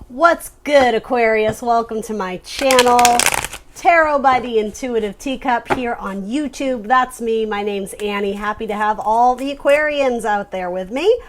What's good, Aquarius? Welcome to my channel, Tarot by the Intuitive Teacup here on YouTube. That's me. My name's Annie. Happy to have all the Aquarians out there with me,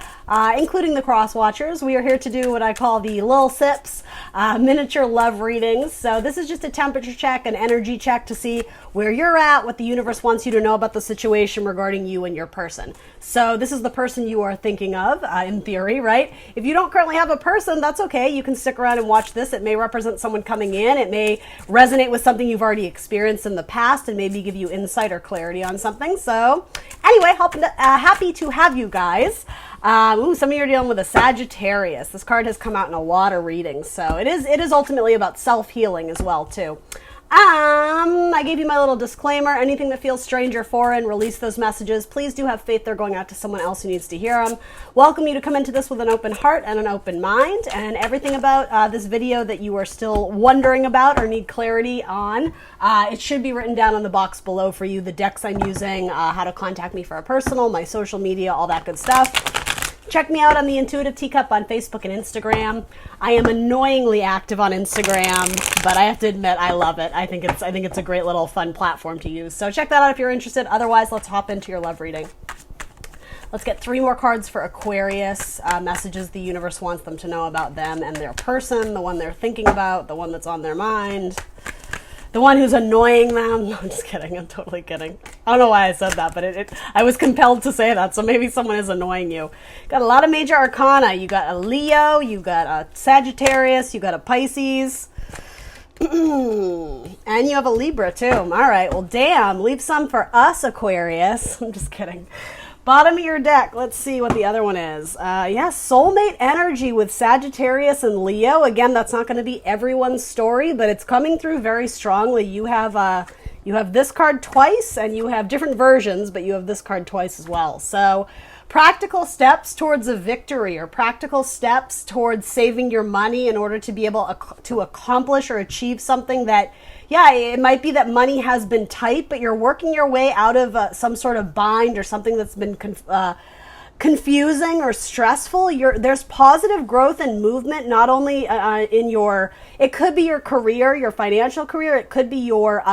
including the cross watchers. We are here to do what I call the Lil Sips, miniature love readings. So this is just a temperature check, an energy check to see where you're at, what the universe wants you to know about the situation regarding you and your person. So this is the person you are thinking of, in theory, right? If you don't currently have a person, that's okay. You can stick around and watch this. It may represent someone coming in. It may resonate with something you've already experienced in the past and maybe give you insight or clarity on something. So anyway, happy to have you guys. Some of you are dealing with a Sagittarius. This card has come out in a lot of readings. So it is ultimately about self-healing as well, too. I gave you my little disclaimer. Anything that feels strange or foreign, release those messages. Please do have faith they're going out to someone else who needs to hear them. Welcome you to come into this with an open heart and an open mind. And everything about this video that you are still wondering about or need clarity on, it should be written down in the box below for you. The decks I'm using, how to contact me for a personal, my social media, all that good stuff. Check me out on the Intuitive Teacup on Facebook and Instagram. I am annoyingly active on Instagram, but I have to admit I love it. I think it's a great little fun platform to use. So check that out if you're interested. Otherwise, let's hop into your love reading. Let's get 3 more cards for Aquarius. Messages the universe wants them to know about them and their person, the one they're thinking about, the one that's on their mind. The one who's annoying them. No, I'm just kidding. I'm totally kidding. I don't know why I said that, but I was compelled to say that, so maybe someone is annoying you. Got a lot of major arcana. You got a Leo, you got a Sagittarius, you got a Pisces, and you have a Libra too. All right, well, damn. Leave some for us, Aquarius. I'm just kidding. Bottom of your deck, let's see what the other one is. Soulmate energy with Sagittarius and Leo. Again, that's not going to be everyone's story, but it's coming through very strongly. You have this card twice, and you have different versions, but you have this card twice as well. So practical steps towards a victory, or practical steps towards saving your money in order to be able to accomplish or achieve something that, yeah, it might be that money has been tight, but you're working your way out of some sort of bind or something that's been confusing or stressful. There's positive growth and movement, not only it could be your career, your financial career, it could be your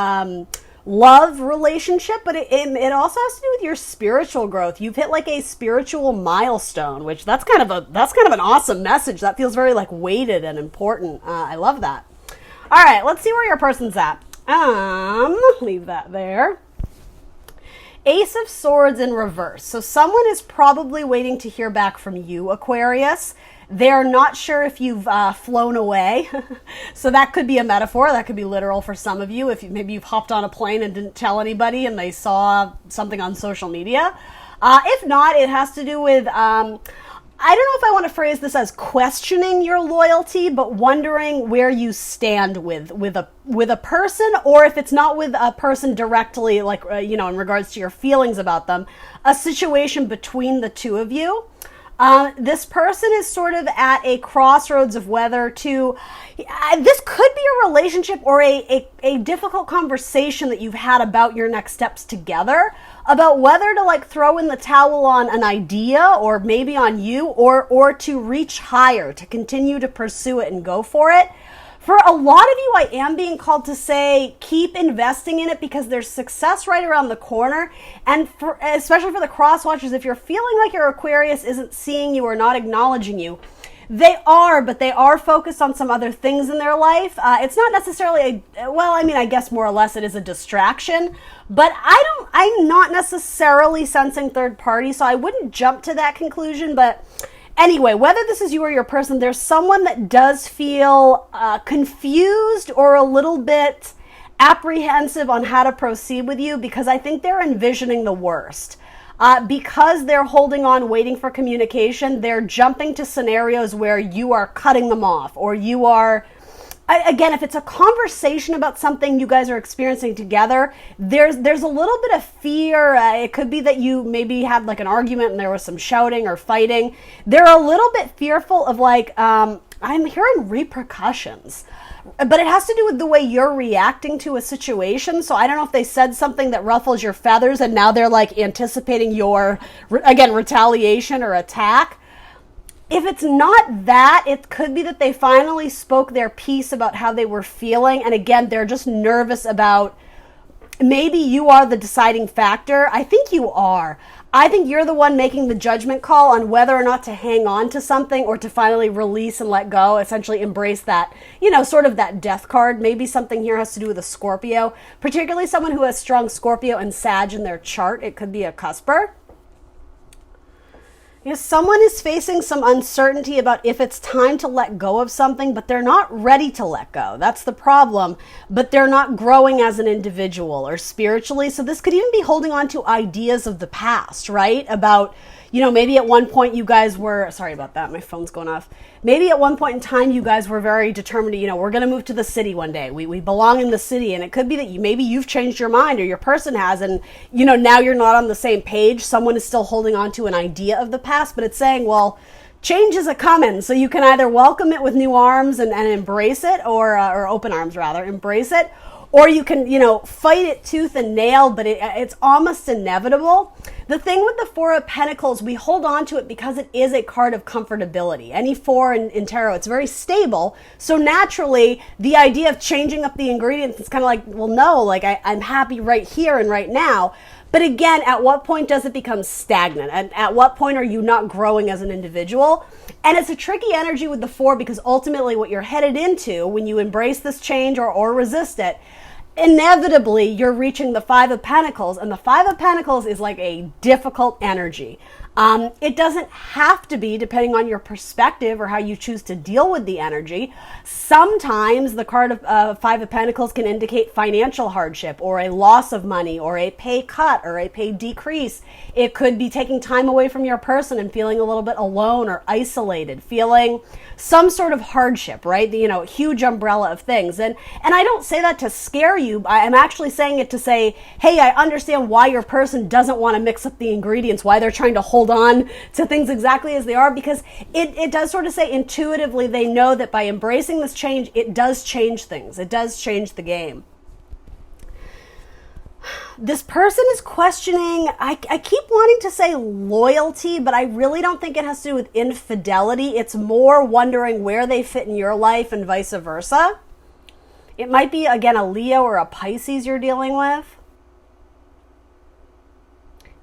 love relationship, but it also has to do with your spiritual growth. You've hit like a spiritual milestone, which that's kind of an awesome message. That feels very like weighted and important. I love that. All right, let's see where your person's at. Leave that there. Ace of Swords in reverse. So someone is probably waiting to hear back from you, Aquarius. They're not sure if you've flown away. So that could be a metaphor. That could be literal for some of you. Maybe you've hopped on a plane and didn't tell anybody and they saw something on social media. If not, it has to do with... I don't know if I want to phrase this as questioning your loyalty, but wondering where you stand with a person, or if it's not with a person directly, like, in regards to your feelings about them, a situation between the two of you. This person is sort of at a crossroads of whether to, this could be a relationship or a difficult conversation that you've had about your next steps together, about whether to like throw in the towel on an idea or maybe on you, or to reach higher, to continue to pursue it and go for it. For a lot of you, I am being called to say, keep investing in it because there's success right around the corner. And especially for the cross watchers, if you're feeling like your Aquarius isn't seeing you or not acknowledging you, they are, but they are focused on some other things in their life. It's not necessarily I guess more or less it is a distraction, but I'm not necessarily sensing third party, so I wouldn't jump to that conclusion. But anyway, whether this is you or your person, there's someone that does feel confused or a little bit apprehensive on how to proceed with you, because I think they're envisioning the worst. Because they're holding on, waiting for communication, they're jumping to scenarios where you are cutting them off, or you are... Again, if it's a conversation about something you guys are experiencing together, there's a little bit of fear. It could be that you maybe had like an argument and there was some shouting or fighting. They're a little bit fearful of like, I'm hearing repercussions. But it has to do with the way you're reacting to a situation. So I don't know if they said something that ruffles your feathers and now they're like anticipating your, again, retaliation or attack. If it's not that, it could be that they finally spoke their piece about how they were feeling. And again, they're just nervous about, maybe you are the deciding factor. I think you are. I think you're the one making the judgment call on whether or not to hang on to something or to finally release and let go, essentially embrace that, sort of that death card. Maybe something here has to do with a Scorpio, particularly someone who has strong Scorpio and Sag in their chart. It could be a cusper. Someone is facing some uncertainty about if it's time to let go of something, but they're not ready to let go. That's the problem. But they're not growing as an individual or spiritually. So this could even be holding on to ideas of the past, right? About, maybe at one point you guys were, sorry about that, my phone's going off. Maybe at one point in time you guys were very determined to, we're going to move to the city one day. We belong in the city. And it could be that maybe you've changed your mind or your person has. And, now you're not on the same page. Someone is still holding on to an idea of the past, but it's saying, well, change is a coming. So you can either welcome it with new arms and embrace it or open arms rather, embrace it. Or you can, fight it tooth and nail, but it's almost inevitable. The thing with the Four of Pentacles, we hold on to it because it is a card of comfortability. Any four in tarot, it's very stable. So naturally, the idea of changing up the ingredients is kind of like, well, no, like I'm happy right here and right now. But again, at what point does it become stagnant? And at what point are you not growing as an individual? And it's a tricky energy with the four because ultimately what you're headed into when you embrace this change or resist it, inevitably you're reaching the Five of Pentacles. And the Five of Pentacles is like a difficult energy. It doesn't have to be, depending on your perspective or how you choose to deal with the energy. Sometimes the card of Five of Pentacles can indicate financial hardship or a loss of money or a pay cut or a pay decrease. It could be taking time away from your person and feeling a little bit alone or isolated, feeling some sort of hardship, right? Huge umbrella of things. And I don't say that to scare you. I'm actually saying it to say, hey, I understand why your person doesn't want to mix up the ingredients, why they're trying to hold on to things exactly as they are, because it does sort of say intuitively they know that by embracing this change, it does change things. It does change the game. This person is questioning, I keep wanting to say loyalty, but I really don't think it has to do with infidelity. It's more wondering where they fit in your life and vice versa. It might be, again, a Leo or a Pisces you're dealing with.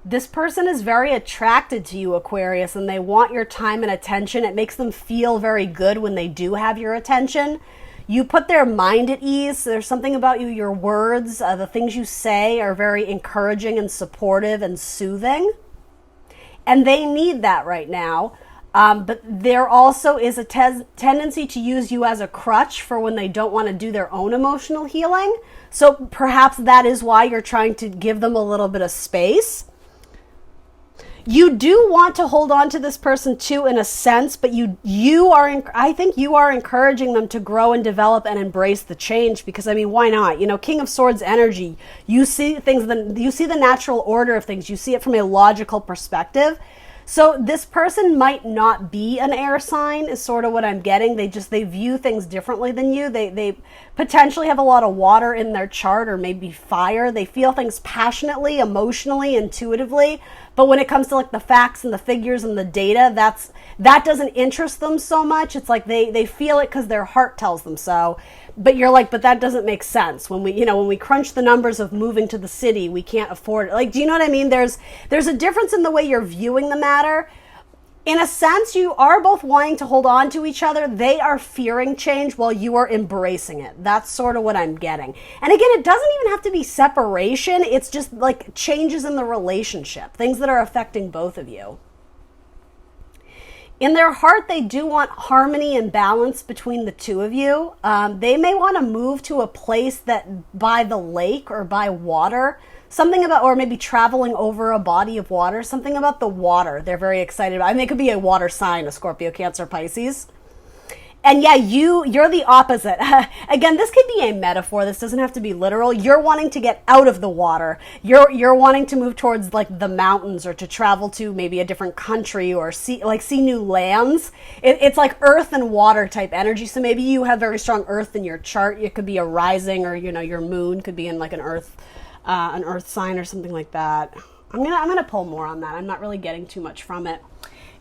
This person is very attracted to you, Aquarius, and they want your time and attention. It makes them feel very good when they do have your attention. You put their mind at ease. There's something about you, your words, the things you say are very encouraging and supportive and soothing. And they need that right now. But there also is a tendency to use you as a crutch for when they don't want to do their own emotional healing. So perhaps that is why you're trying to give them a little bit of space. You do want to hold on to this person too, in a sense, but I think you are encouraging them to grow and develop and embrace the change because, why not? King of Swords energy, you see things, you see the natural order of things. You see it from a logical perspective. So this person might not be an air sign is sort of what I'm getting. They view things differently than you. They potentially have a lot of water in their chart or maybe fire. They feel things passionately, emotionally, intuitively. But when it comes to like the facts and the figures and the data, that doesn't interest them so much. It's like they feel it because their heart tells them so. But you're like, but that doesn't make sense. When we crunch the numbers of moving to the city, we can't afford it. Like, do you know what I mean? There's a difference in the way you're viewing the matter. In a sense, you are both wanting to hold on to each other. They are fearing change while you are embracing it. That's sort of what I'm getting. And again, it doesn't even have to be separation. It's just like changes in the relationship, things that are affecting both of you. In their heart, they do want harmony and balance between the two of you. They may want to move to a place that by the lake or by water, something about, or maybe traveling over a body of water, something about the water they're very excited about. They could be a water sign, a Scorpio, Cancer, Pisces. And yeah, you're the opposite. Again, this could be a metaphor. This doesn't have to be literal. You're wanting to get out of the water. You're wanting to move towards like the mountains or to travel to maybe a different country or see new lands. It's like earth and water type energy. So maybe you have very strong earth in your chart. It could be a rising or, your moon could be in like an earth sign or something like that. I'm gonna pull more on that. I'm not really getting too much from it.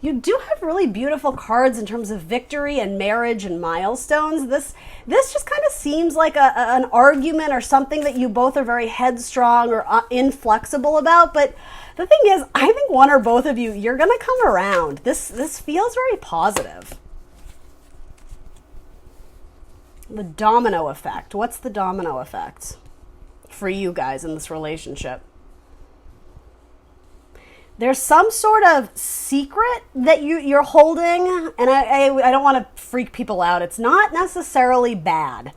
You do have really beautiful cards in terms of victory and marriage and milestones. This just kind of seems like an argument or something that you both are very headstrong or inflexible about. But the thing is, I think one or both of you, you're going to come around. This feels very positive. The domino effect. What's the domino effect for you guys in this relationship? There's some sort of secret that you're holding, and I don't want to freak people out. It's not necessarily bad.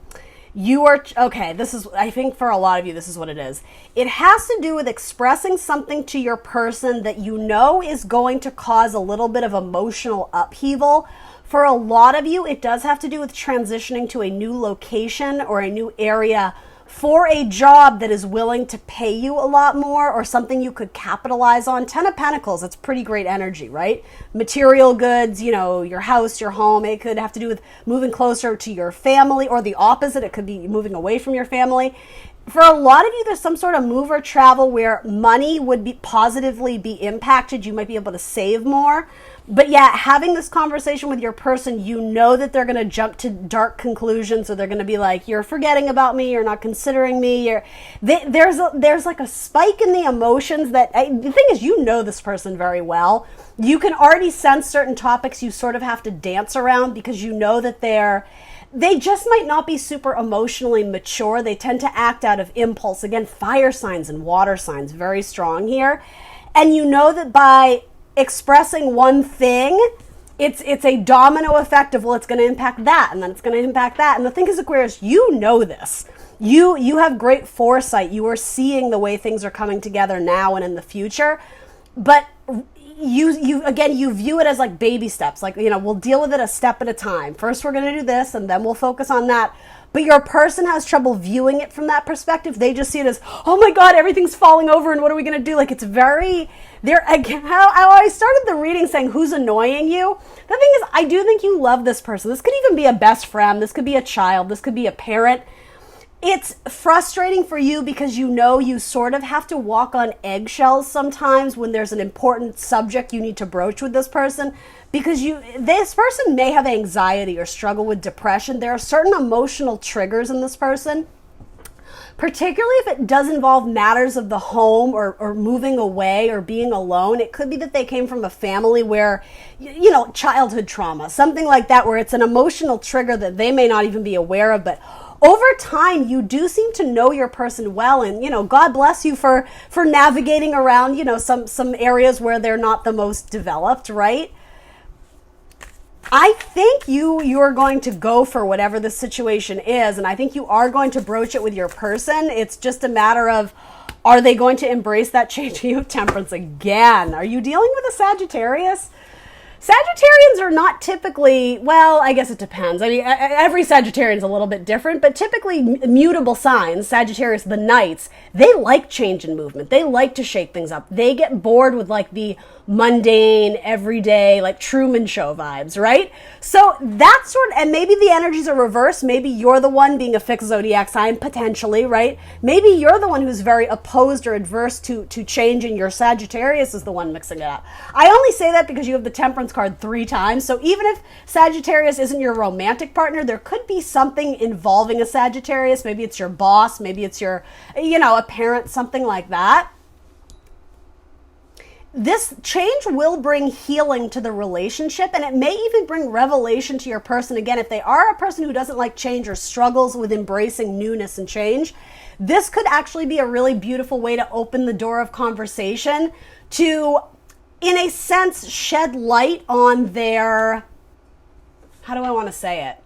You are, okay, this is, I think for a lot of you, this is what it is. It has to do with expressing something to your person that you know is going to cause a little bit of emotional upheaval. For a lot of you, it does have to do with transitioning to a new location or a new area for a job that is willing to pay you a lot more, or something you could capitalize on. 10 of Pentacles, it's pretty great energy, right? Material goods, you know, your house, your home. It could have to do with moving closer to your family, or the opposite. It could be moving away from your family. For a lot of you, there's some sort of move or travel where money would be positively be impacted. You might be able to save more. But yeah, having this conversation with your person, you know that they're going to jump to dark conclusions, or they're going to be like, you're forgetting about me, you're not considering me. There's like a spike in the emotions that, the thing is, you know this person very well. You can already sense certain topics you sort of have to dance around, because you know that they just might not be super emotionally mature. They tend to act out of impulse. Again, fire signs and water signs, very strong here. And you know that by expressing one thing, it's a domino effect of, well, it's going to impact that, and then it's going to impact that. And the thing is, Aquarius, you know this. You have great foresight. You are seeing the way things are coming together now and in the future. But you view it as like baby steps. Like, you know, we'll deal with it a step at a time. First, we're going to do this, and then we'll focus on that. But your person has trouble viewing it from that perspective. They just see it as, oh my God, everything's falling over, and what are we going to do? Like, it's very, how I started the reading saying, who's annoying you? The thing is, I do think you love this person. This could even be a best friend. This could be a child. This could be a parent. It's frustrating for you because you know you sort of have to walk on eggshells sometimes when there's an important subject you need to broach with this person, because this person may have anxiety or struggle with depression. There are certain emotional triggers in this person, particularly if it does involve matters of the home or moving away or being alone. It could be that they came from a family where, you know, childhood trauma, something like that, where it's an emotional trigger that they may not even be aware of. But over time, you do seem to know your person well, and, you know, God bless you for navigating around, you know, some areas where they're not the most developed, right? I think you are going to go for whatever the situation is, and I think you are going to broach it with your person. It's just a matter of, are they going to embrace that change? You have Temperance again. Are you dealing with a Sagittarius? Sagittarians are not typically, well, I guess it depends. I mean, every Sagittarian is a little bit different, but typically mutable signs, Sagittarius, the Knights, they like change and movement. They like to shake things up. They get bored with like the mundane, everyday, like Truman Show vibes, right? So that's and maybe the energies are reversed. Maybe you're the one being a fixed zodiac sign, potentially, right? Maybe you're the one who's very opposed or adverse to change, and your Sagittarius is the one mixing it up. I only say that because you have the Temperance card 3 times. So even if Sagittarius isn't your romantic partner, there could be something involving a Sagittarius. Maybe it's your boss, maybe it's your, you know, a parent, something like that. This change will bring healing to the relationship, and it may even bring revelation to your person. Again, if they are a person who doesn't like change or struggles with embracing newness and change, this could actually be a really beautiful way to open the door of conversation to, in a sense, shed light on their, how do I want to say it?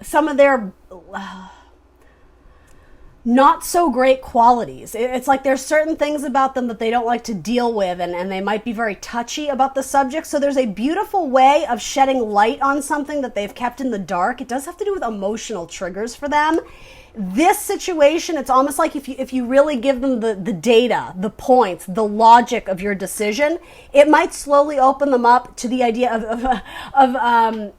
Some of their not so great qualities. It's like there's certain things about them that they don't like to deal with, and they might be very touchy about the subject. So there's a beautiful way of shedding light on something that they've kept in the dark. It does have to do with emotional triggers for them. This situation, it's almost like if you really give them the data, the points, the logic of your decision, it might slowly open them up to the idea of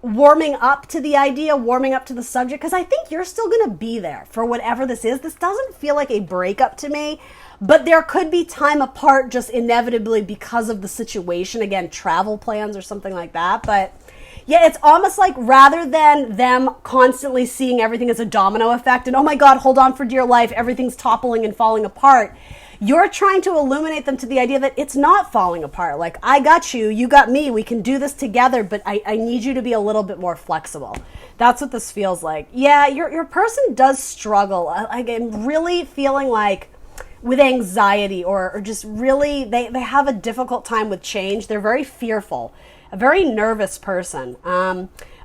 warming up to the idea, warming up to the subject, because I think you're still going to be there for whatever this is. This doesn't feel like a breakup to me, but there could be time apart just inevitably because of the situation. Again, travel plans or something like that. But yeah, it's almost like rather than them constantly seeing everything as a domino effect and, oh my God, hold on for dear life, everything's toppling and falling apart, you're trying to illuminate them to the idea that it's not falling apart. Like, I got you, you got me, we can do this together, but I need you to be a little bit more flexible. That's what this feels like. Yeah, your person does struggle. I'm really feeling like with anxiety or just really, they have a difficult time with change. They're very fearful, a very nervous person.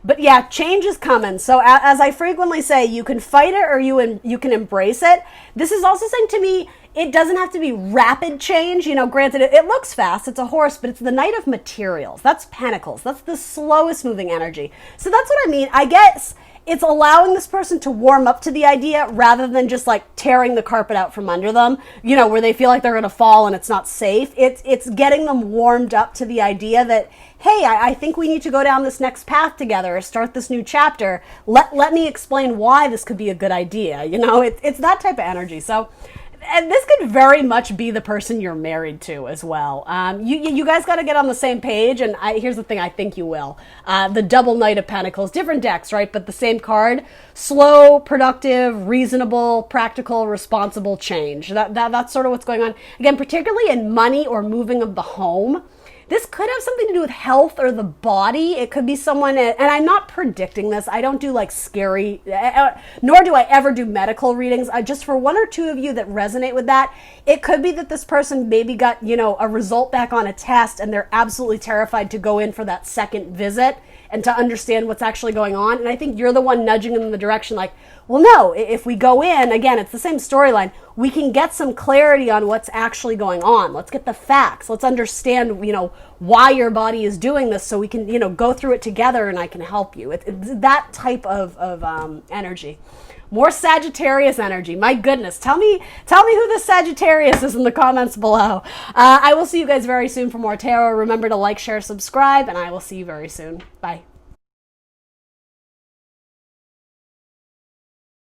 But yeah, change is coming. So as I frequently say, you can fight it or you can embrace it. This is also saying to me, it doesn't have to be rapid change. You know, granted, it looks fast. It's a horse, but it's the Knight of Materials. That's Pentacles. That's the slowest moving energy. So that's what I mean. I guess it's allowing this person to warm up to the idea rather than just like tearing the carpet out from under them, you know, where they feel like they're going to fall and it's not safe. It's getting them warmed up to the idea that, hey, I think we need to go down this next path together or start this new chapter. Let me explain why this could be a good idea. You know, it's that type of energy. So, and this could very much be the person you're married to as well. You guys got to get on the same page, and here's the thing, I think you will. The double Knight of Pentacles, different decks, right? But the same card. Slow, productive, reasonable, practical, responsible change. That's sort of what's going on. Again, particularly in money or moving of the home. This could have something to do with health or the body. It could be someone, and I'm not predicting this. I don't do like scary, nor do I ever do medical readings. Just for one or two of you that resonate with that, it could be that this person maybe got, you know, a result back on a test and they're absolutely terrified to go in for that second visit and to understand what's actually going on. And I think you're the one nudging them in the direction like, well, no, if we go in, again, it's the same storyline. We can get some clarity on what's actually going on. Let's get the facts. Let's understand, you know, why your body is doing this so we can, you know, go through it together and I can help you. It's that type of energy. More Sagittarius energy. My goodness. Tell me who this Sagittarius is in the comments below. I will see you guys very soon for more tarot. Remember to like, share, subscribe, and I will see you very soon. Bye.